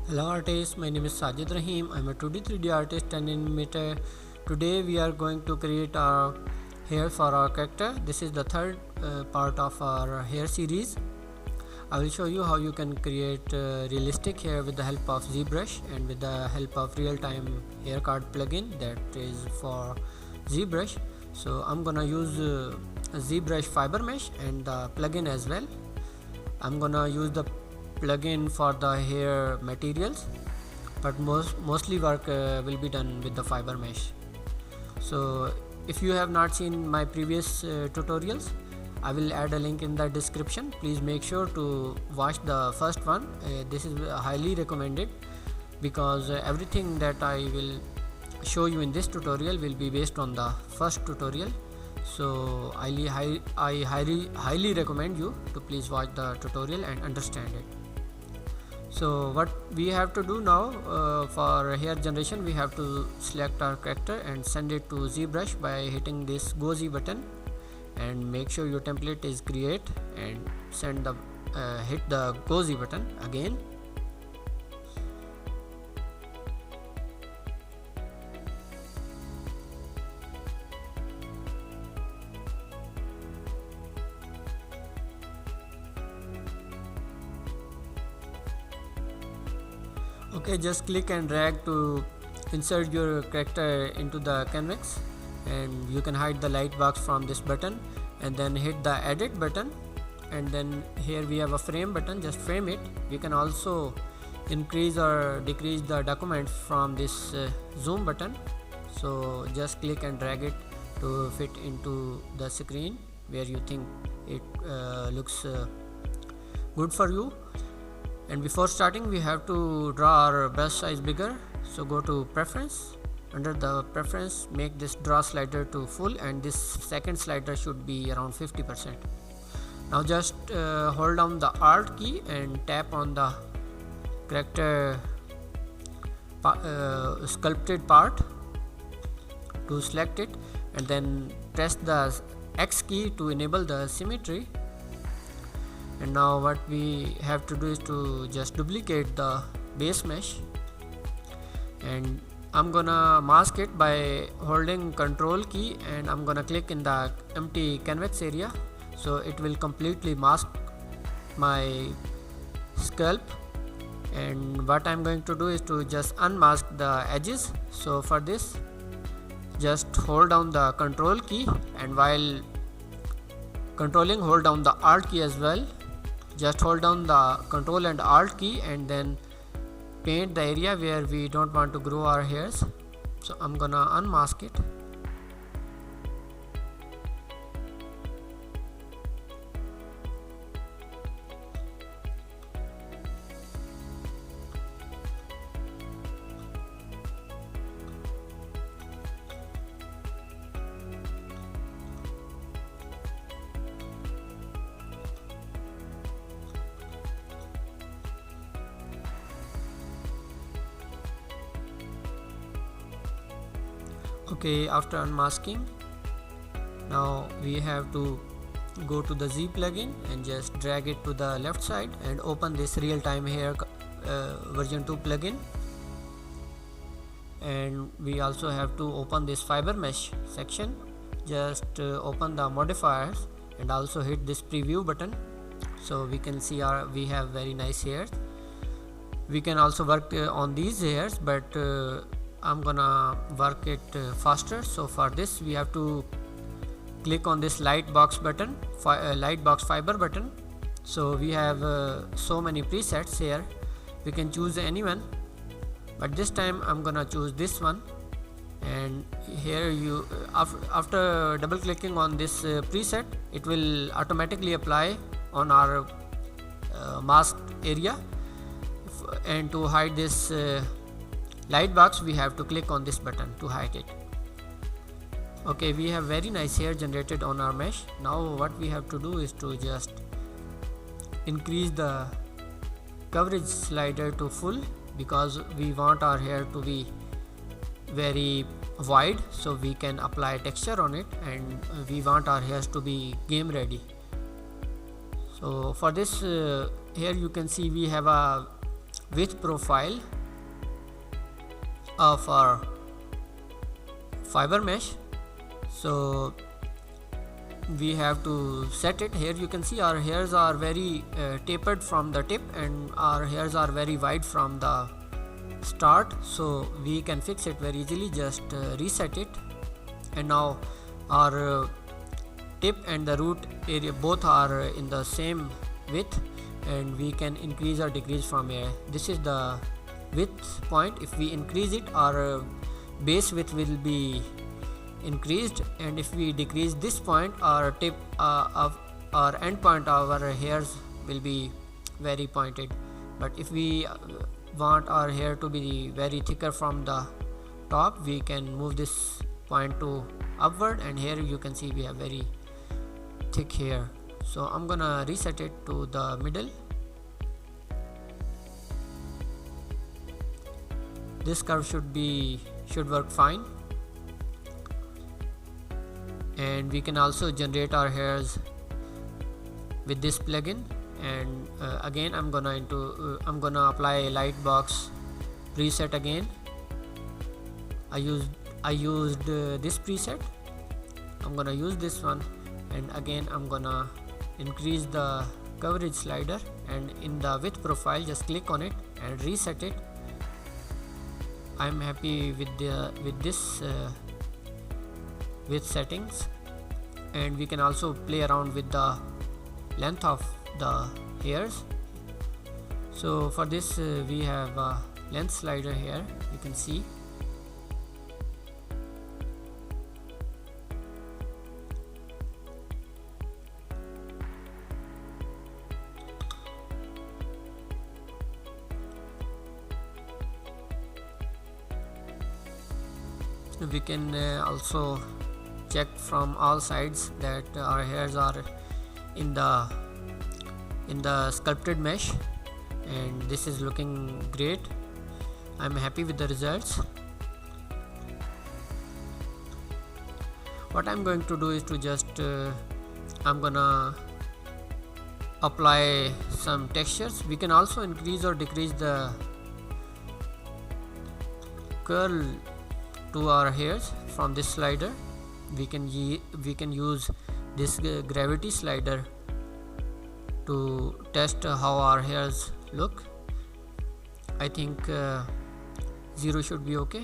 Hello artists, my name is Sajid Rahim. I'm a 2D 3D artist and animator. Today we are going to create our hair for our character. This is the third part of our hair series. I will show you how you can create realistic hair with the help of Zbrush and with the help of RealTime hair card plugin that is for Zbrush. So I'm gonna use Zbrush fiber mesh and the plugin as well. I'm gonna use the plugin for the hair materials, but mostly work will be done with the fiber mesh. So if you have not seen my previous tutorials, I will add a link in the description. Please make sure to watch the first one. This is highly recommended because everything that I will show you in this tutorial will be based on the first tutorial. So I highly recommend you to please watch the tutorial and understand it. So what we have to do now for hair generation, we have to select our character and send it to Zbrush by hitting this Go Z button, and make sure your template is create and send the hit the Go Z button again. Okay, just click and drag to insert your character into the canvas, and you can hide the light box from this button and then hit the edit button, and then here we have a frame button. Just frame it. You can also increase or decrease the document from this zoom button. So just click and drag it to fit into the screen where you think it looks good for you. And before starting, we have to draw our brush size bigger. So go to preference. Under the preference, make this draw slider to full, and this second slider should be around 50%. Now just hold down the Alt key and tap on the character sculpted part to select it, and then press the X key to enable the symmetry. And now what we have to do is to just duplicate the base mesh, and I'm gonna mask it by holding Control key, and I'm gonna click in the empty canvas area, so it will completely mask my scalp. And what I'm going to do is to just unmask the edges. So for this, just hold down the Control key, and while controlling, hold down the Alt key as well. Just hold down the Control and Alt key and then paint the area where we don't want to grow our hairs. So I'm gonna unmask it. Okay, after unmasking, now we have to go to the Z plugin and just drag it to the left side and open this RealTime hair version 2 plugin. And we also have to open this fiber mesh section. Just open the modifiers and also hit this preview button, so we can see we have very nice hairs. We can also work on these hairs, but I'm gonna work it faster. So for this, we have to click on this light box button, light box fiber button. So we have so many presets here. We can choose anyone, but this time I'm gonna choose this one. And here you after double clicking on this preset, it will automatically apply on our masked area. And to hide this light box, we have to click on this button to hide it. Okay, we have very nice hair generated on our mesh. Now what we have to do is to just increase the coverage slider to full, because we want our hair to be very wide so we can apply texture on it, and we want our hairs to be game ready. So for this here you can see we have a width profile of our fiber mesh. So we have to set it. Here you can see our hairs are very tapered from the tip, and our hairs are very wide from the start, so we can fix it very easily. Just reset it, and now our tip and the root area both are in the same width, and we can increase or decrease from here. This is the width point. If we increase it, our base width will be increased, and if we decrease this point, our tip of our end point of our hairs will be very pointed. But if we want our hair to be very thicker from the top, we can move this point to upward, and here you can see we have very thick hair. So I'm gonna reset it to the middle. This curve should work fine. And we can also generate our hairs with this plugin. And again I'm gonna apply light box preset again. I used this preset. I'm gonna use this one, and again I'm gonna increase the coverage slider, and in the width profile just click on it and reset it. I'm happy with this width settings, and we can also play around with the length of the hairs. So for this we have a length slider here, you can see. We can also check from all sides that our hairs are in the sculpted mesh, and this is looking great. I'm happy with the results. What I'm going to do is to just I'm gonna apply some textures. We can also increase or decrease the curl to our hairs from this slider. We can use this gravity slider to test how our hairs look. I think 0 should be okay.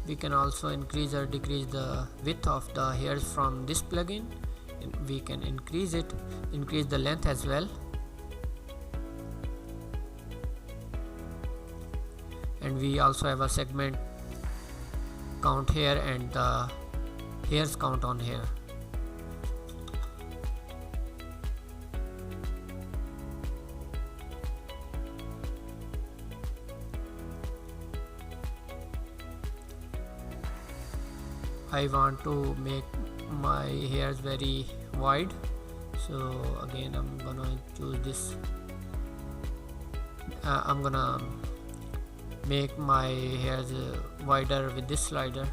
We can also increase or decrease the width of the hairs from this plugin, and we can increase the length as well. And we also have a segment count here and the hairs count on here. I want to make my hairs very wide, so again I'm gonna choose this. I'm gonna make my hairs wider with this slider.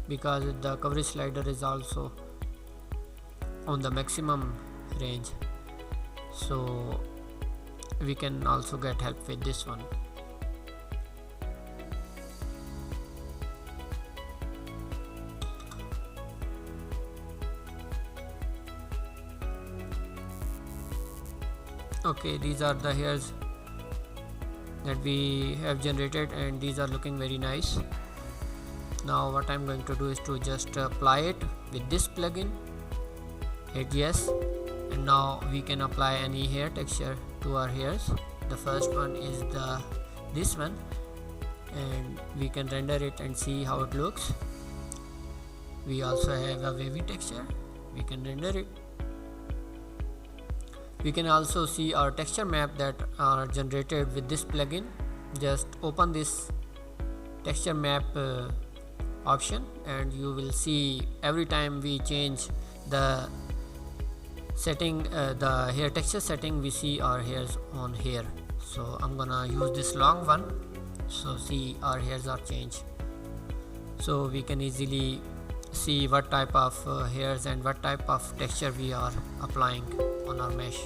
Because the coverage slider is also on the maximum range, so we can also get help with this one. Okay, these are the hairs that we have generated, and these are looking very nice. Now what I'm going to do is to just apply it with this plugin, hit yes, and now we can apply any hair texture to our hairs. The first one is this one, and we can render it and see how it looks. We also have a wavy texture, we can render it. We can also see our texture map that are generated with this plugin. Just open this texture map option, and you will see every time we change the setting, the hair texture setting, we see our hairs on here. So I'm gonna use this long one, so see our hairs are changed. so we can easily see what type of hairs and what type of texture we are applying on our mesh.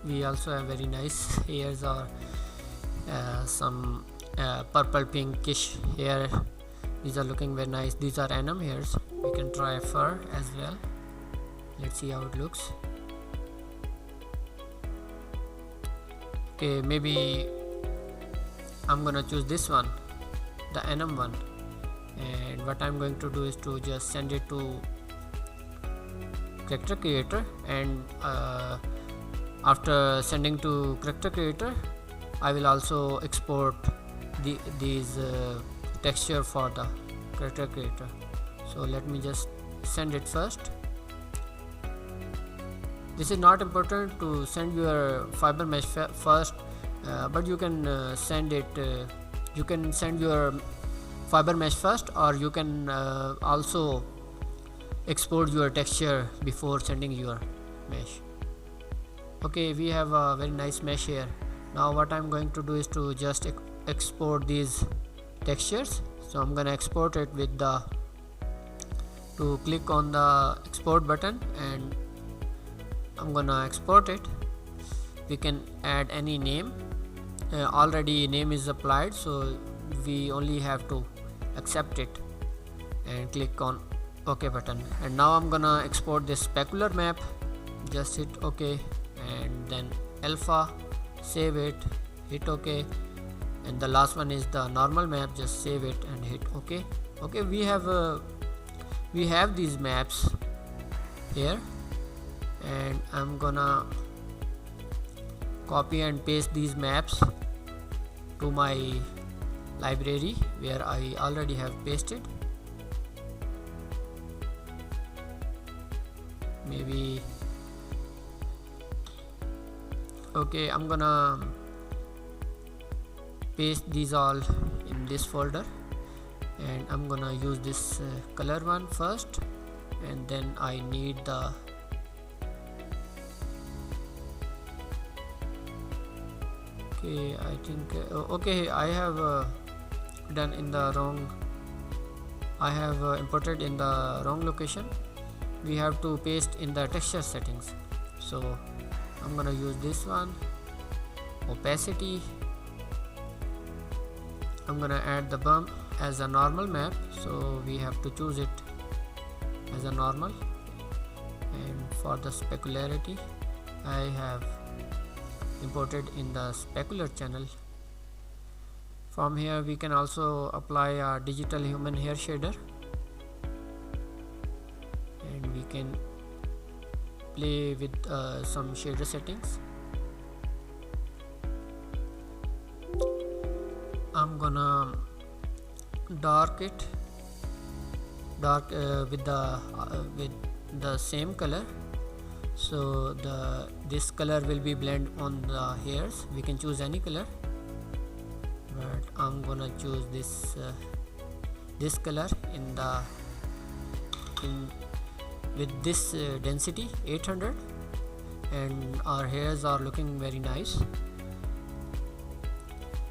We also have very nice hairs, or some purple pinkish hair. These are looking very nice. These are Anim hairs. We can try fur as well. Let's see how it looks. Okay, maybe I'm gonna choose this one, the Anim one, and what I'm going to do is to just send it to character creator, and after sending to character creator, I will also export these texture for the character creator. So let me just send it first. This is not important to send your fiber mesh first, but you can send it. You can send your fiber mesh first, or you can also export your texture before sending your mesh. Okay, we have a very nice mesh here. Now what I'm going to do is to just export these textures. So I'm gonna export it with the, to click on the export button, and I'm gonna export it. We can add any name. Already name is applied, so we only have to accept it and click on OK button. And now I'm gonna export this specular map. Just hit OK, and then alpha, save it, hit OK, and the last one is the normal map. Just save it and hit OK. Okay, we have these maps here, and I'm gonna copy and paste these maps to my library where I already have pasted. Maybe okay, I'm gonna paste these all in this folder, and I'm gonna use this color one first, and then I need the okay, I think okay, I have done in the wrong, I have imported in the wrong location. We have to paste in the texture settings, so I'm gonna use this one, opacity. I'm gonna add the bump as a normal map, so we have to choose it as a normal. And for the specularity, I have imported in the specular channel. From here we can also apply a digital human hair shader, and we can play with some shader settings. I'm gonna dark it, with the same color, so this color will be blend on the hairs. We can choose any color, but I'm gonna choose this color with this density 800, and our hairs are looking very nice.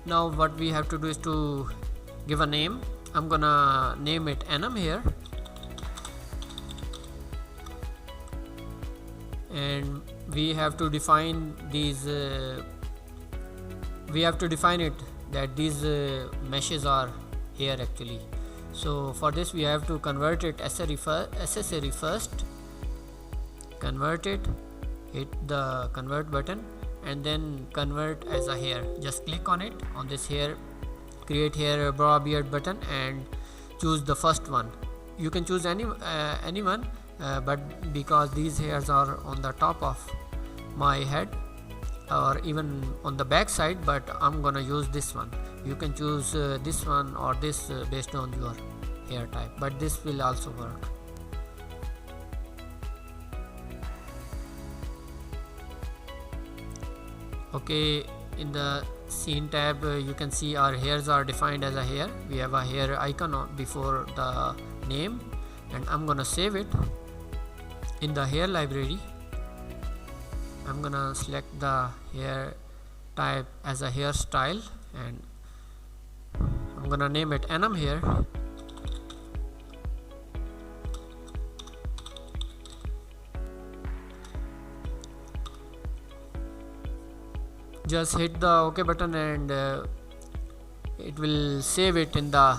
Now what we have to do is to give a name. I'm gonna name it Anim here, and we have to define these we have to define it that these meshes are here actually. So for this we have to convert it accessory first, convert it, hit the convert button, and then convert as a hair. Just click on it, on this hair, create hair brow beard button, and choose the first one. You can choose any one, but because these hairs are on the top of my head or even on the back side, but I'm gonna use this one. You can choose this one or this based on your hair type, but this will also work. Okay, in the scene tab you can see our hairs are defined as a hair. We have a hair icon before the name, and I'm gonna save it. In the hair library, I'm gonna select the hair type as a hairstyle, and I'm gonna name it Anim hair. Just hit the OK button and it will save it in the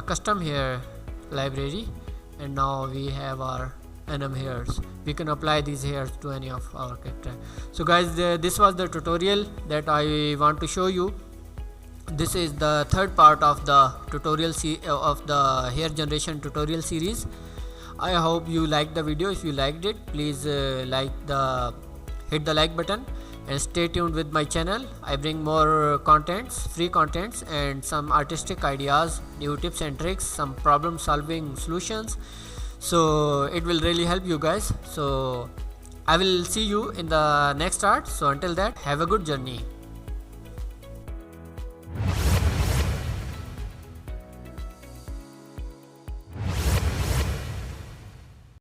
custom hair library, and now we have our Anim hairs. We can apply these hairs to any of our character. So guys, this was the tutorial that I want to show you. This is the third part of the tutorial of the hair generation tutorial series. I hope you liked the video. If you liked it, please hit the like button and stay tuned with my channel. I bring more contents, free contents, and some artistic ideas, new tips and tricks, some problem solving solutions. So it will really help you guys. So I will see you in the next art. So until that, have a good journey.